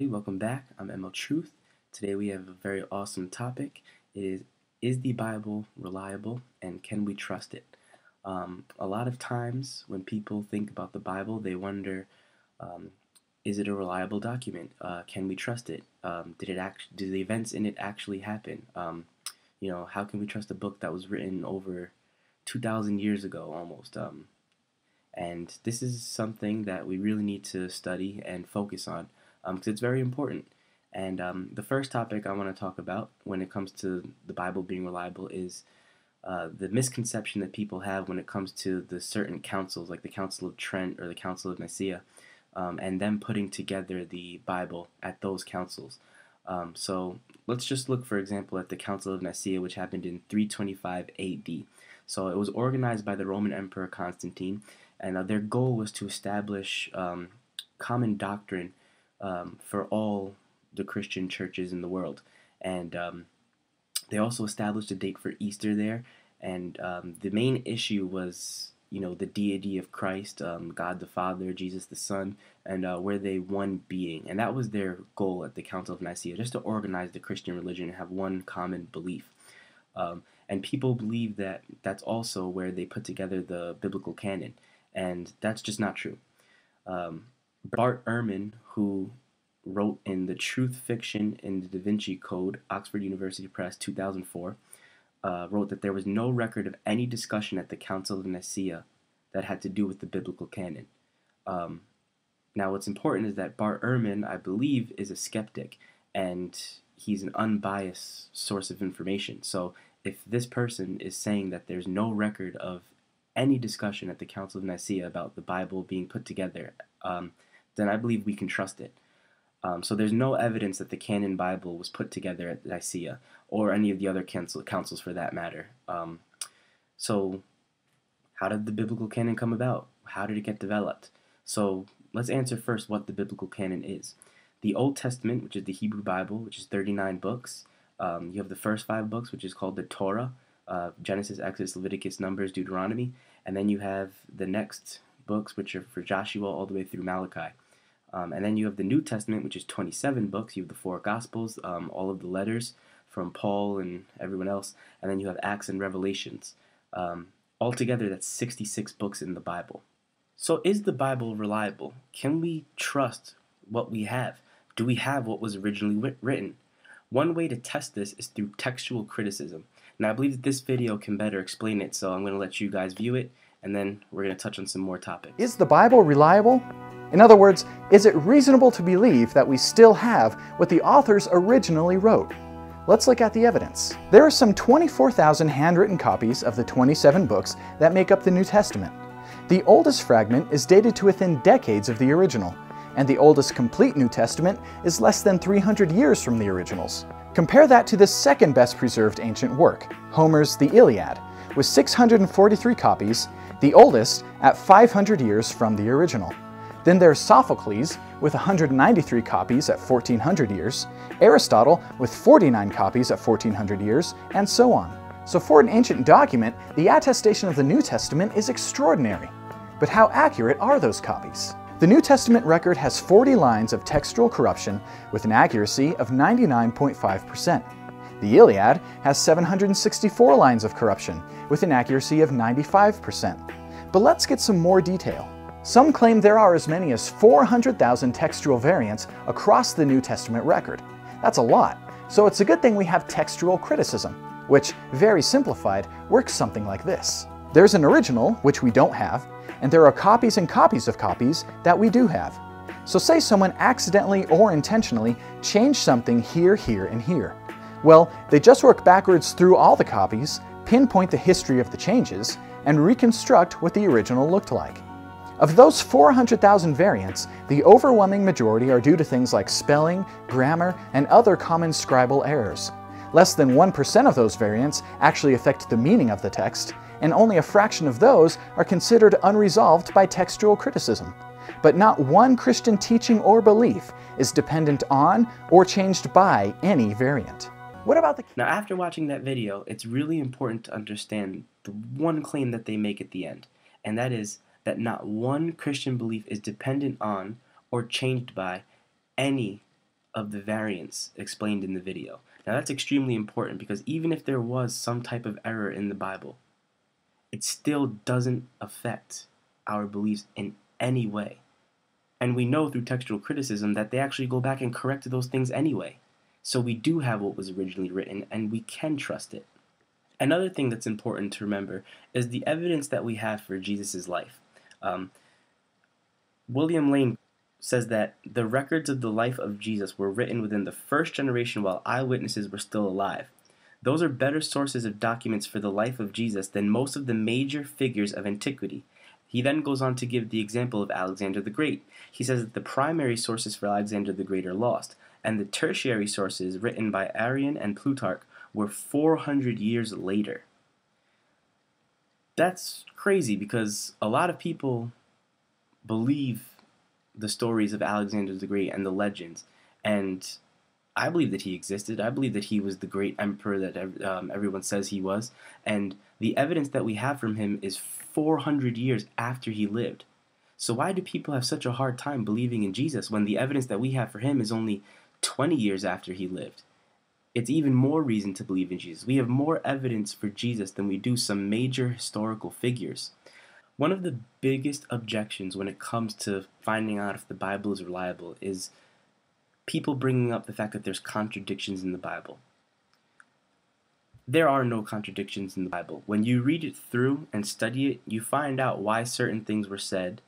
Hey, welcome back. I'm ML Truth. Today we have a very awesome topic. Is the Bible reliable and can we trust it? A lot of times when people think about the Bible, they wonder, um, is it a reliable document? Can we trust it? Did the events in it actually happen? How can we trust a book that was written over 2,000 years ago almost? And this is something that we really need to study and focus on because it's very important. And the first topic I want to talk about when it comes to the Bible being reliable is the misconception that people have when it comes to the certain councils, like the Council of Trent or the Council of Nicaea, and them putting together the Bible at those councils. So let's just look, for example, at the Council of Nicaea, which happened in 325 AD. So it was organized by the Roman Emperor Constantine, and their goal was to establish common doctrine for all the Christian churches in the world. And they also established a date for Easter there, and the main issue was, the deity of Christ, God the Father, Jesus the Son, and were they one being. And that was their goal at the Council of Nicaea, just to organize the Christian religion and have one common belief. And people believe that that's also where they put together the biblical canon, and that's just not true. Bart Ehrman, who wrote in The Truth Fiction in the Da Vinci Code, Oxford University Press, 2004, wrote that there was no record of any discussion at the Council of Nicaea that had to do with the biblical canon. Now, what's important is that Bart Ehrman, I believe, is a skeptic, and he's an unbiased source of information. So if this person is saying that there's no record of any discussion at the Council of Nicaea about the Bible being put together, then I believe we can trust it. So there's no evidence that the canon Bible was put together at Nicaea, or any of the other councils for that matter. So how did the biblical canon come about? How did it get developed? So let's answer first what the biblical canon is. The Old Testament, which is the Hebrew Bible, which is 39 books. You have the first 5 books, which is called the Torah, Genesis, Exodus, Leviticus, Numbers, Deuteronomy. And then you have the next books, which are for Joshua all the way through Malachi. And then you have the New Testament, which is 27 books. You have the 4 Gospels, all of the letters from Paul and everyone else. And then you have Acts and Revelations. Altogether, that's 66 books in the Bible. So is the Bible reliable? Can we trust what we have? Do we have what was originally written? One way to test this is through textual criticism. Now, I believe that this video can better explain it, so I'm going to let you guys view it, and then we're going to touch on some more topics. Is the Bible reliable? In other words, is it reasonable to believe that we still have what the authors originally wrote? Let's look at the evidence. There are some 24,000 handwritten copies of the 27 books that make up the New Testament. The oldest fragment is dated to within decades of the original, and the oldest complete New Testament is less than 300 years from the originals. Compare that to the second best preserved ancient work, Homer's The Iliad, with 643 copies, the oldest at 500 years from the original. Then there's Sophocles with 193 copies at 1400 years, Aristotle with 49 copies at 1400 years, and so on. So for an ancient document, the attestation of the New Testament is extraordinary. But how accurate are those copies? The New Testament record has 40 lines of textual corruption with an accuracy of 99.5%. The Iliad has 764 lines of corruption with an accuracy of 95%. But let's get some more detail. Some claim there are as many as 400,000 textual variants across the New Testament record. That's a lot, so it's a good thing we have textual criticism, which, very simplified, works something like this. There's an original, which we don't have, and there are copies and copies of copies that we do have. So say someone accidentally or intentionally changed something here, here, and here. Well, they just work backwards through all the copies, pinpoint the history of the changes, and reconstruct what the original looked like. Of those 400,000 variants, the overwhelming majority are due to things like spelling, grammar, and other common scribal errors. Less than 1% of those variants actually affect the meaning of the text, and only a fraction of those are considered unresolved by textual criticism. But not one Christian teaching or belief is dependent on or changed by any variant. What about the... Now, after watching that video, it's really important to understand the one claim that they make at the end, and that is that not one Christian belief is dependent on or changed by any of the variants explained in the video. Now that's extremely important because even if there was some type of error in the Bible, it still doesn't affect our beliefs in any way. And we know through textual criticism that they actually go back and correct those things anyway. So we do have what was originally written, and we can trust it. Another thing that's important to remember is the evidence that we have for Jesus' life. William Lane says that the records of the life of Jesus were written within the first generation while eyewitnesses were still alive. Those are better sources of documents for the life of Jesus than most of the major figures of antiquity. He then goes on to give the example of Alexander the Great. He says that the primary sources for Alexander the Great are lost, and the tertiary sources written by Arrian and Plutarch were 400 years later. That's crazy because a lot of people believe the stories of Alexander the Great and the legends, and I believe that he existed. I believe that he was the great emperor that everyone says he was, and the evidence that we have from him is 400 years after he lived. So why do people have such a hard time believing in Jesus when the evidence that we have for him is only 20 years after he lived? It's even more reason to believe in Jesus. We have more evidence for Jesus than we do some major historical figures. One of the biggest objections when it comes to finding out if the Bible is reliable is people bringing up the fact that there's contradictions in the Bible. There are no contradictions in the Bible. When you read it through and study it, you find out why certain things were said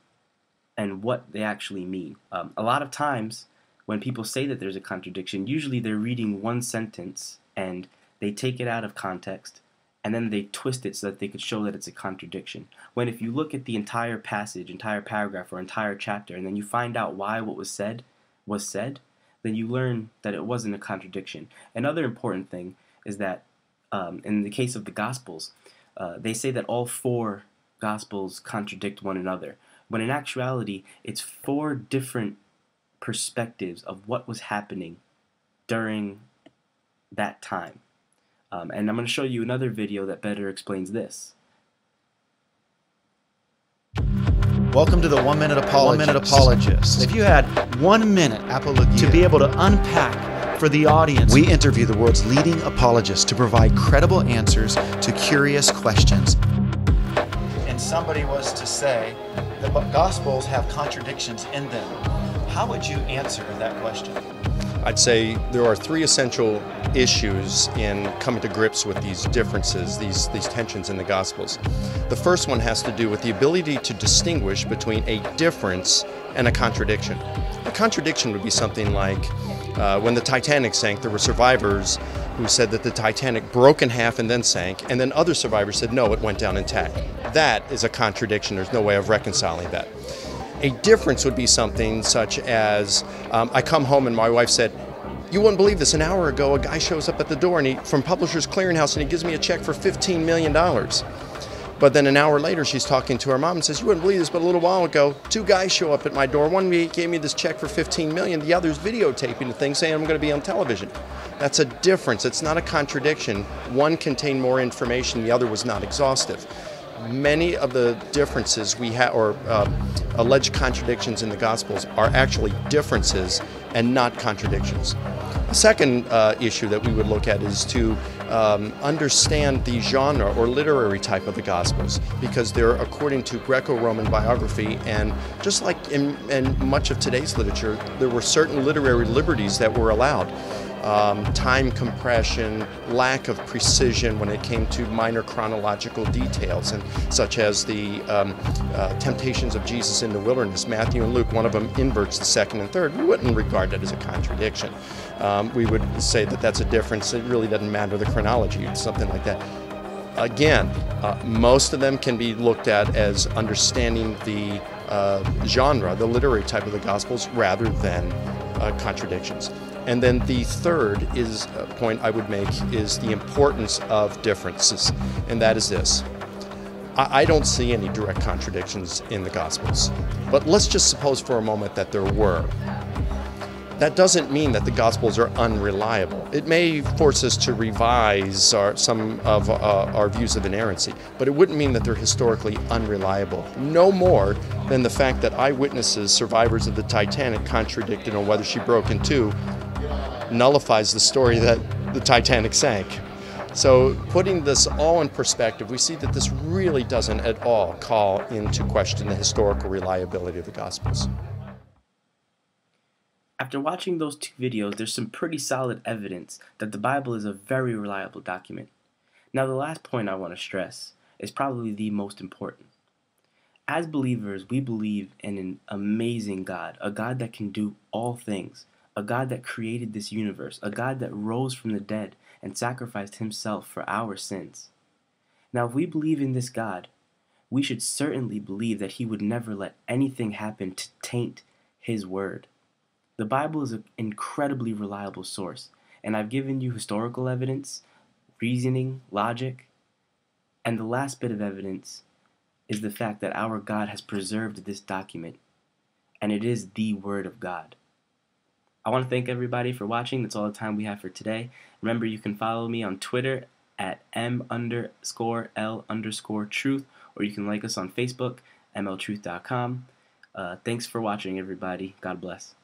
and what they actually mean. A lot of times, when people say that there's a contradiction, usually they're reading one sentence and they take it out of context and then they twist it so that they could show that it's a contradiction. When if you look at the entire passage, entire paragraph, or entire chapter, and then you find out why what was said, then you learn that it wasn't a contradiction. Another important thing is that in the case of the Gospels, they say that all 4 Gospels contradict one another, when in actuality, it's 4 different perspectives of what was happening during that time. And I'm going to show you another video that better explains this. Welcome to the 1 Minute Apologist. If you had 1 minute to be able to unpack for the audience, we interview the world's leading apologists to provide credible answers to curious questions. And somebody was to say the Gospels have contradictions in them, how would you answer that question? I'd say there are 3 essential issues in coming to grips with these differences, these tensions in the Gospels. The first one has to do with the ability to distinguish between a difference and a contradiction. A contradiction would be something like when the Titanic sank, there were survivors who said that the Titanic broke in half and then sank, and then other survivors said no, it went down intact. That is a contradiction. There's no way of reconciling that. A difference would be something such as, I come home and my wife said, you wouldn't believe this, an hour ago a guy shows up at the door and from Publishers Clearinghouse and he gives me a check for $15 million. But then an hour later she's talking to her mom and says, you wouldn't believe this, but a little while ago 2 guys show up at my door. One gave me this check for $15 million, the other's videotaping the thing saying I'm going to be on television. That's a difference, it's not a contradiction. One contained more information, the other was not exhaustive. Many of the differences we have, or alleged contradictions in the Gospels, are actually differences and not contradictions. A second issue that we would look at is to understand the genre or literary type of the Gospels, because they're according to Greco-Roman biography, and just like in much of today's literature, there were certain literary liberties that were allowed. Time compression, lack of precision when it came to minor chronological details, and such as the temptations of Jesus in the wilderness. Matthew and Luke, one of them inverts the second and third. We wouldn't regard that as a contradiction. We would say that that's a difference. It really doesn't matter the chronology, something like that. Again, most of them can be looked at as understanding the genre, the literary type of the Gospels, rather than contradictions. And then the third point I would make is the importance of differences, and that is this. I don't see any direct contradictions in the Gospels, but let's just suppose for a moment that there were. That doesn't mean that the Gospels are unreliable. It may force us to revise some of our views of inerrancy, but it wouldn't mean that they're historically unreliable. No more than the fact that eyewitnesses, survivors of the Titanic, contradicted on whether she broke in two, nullifies the story that the Titanic sank. So putting this all in perspective, we see that this really doesn't at all call into question the historical reliability of the Gospels. After watching those two videos, there's some pretty solid evidence that the Bible is a very reliable document. Now, the last point I want to stress is probably the most important. As believers, we believe in an amazing God, a God that can do all things, a God that created this universe, a God that rose from the dead and sacrificed himself for our sins. Now, if we believe in this God, we should certainly believe that he would never let anything happen to taint his word. The Bible is an incredibly reliable source, and I've given you historical evidence, reasoning, logic, and the last bit of evidence is the fact that our God has preserved this document, and it is the Word of God. I want to thank everybody for watching. That's all the time we have for today. Remember, you can follow me on Twitter at m_l_truth, or you can like us on Facebook, mltruth.com. Thanks for watching, everybody. God bless.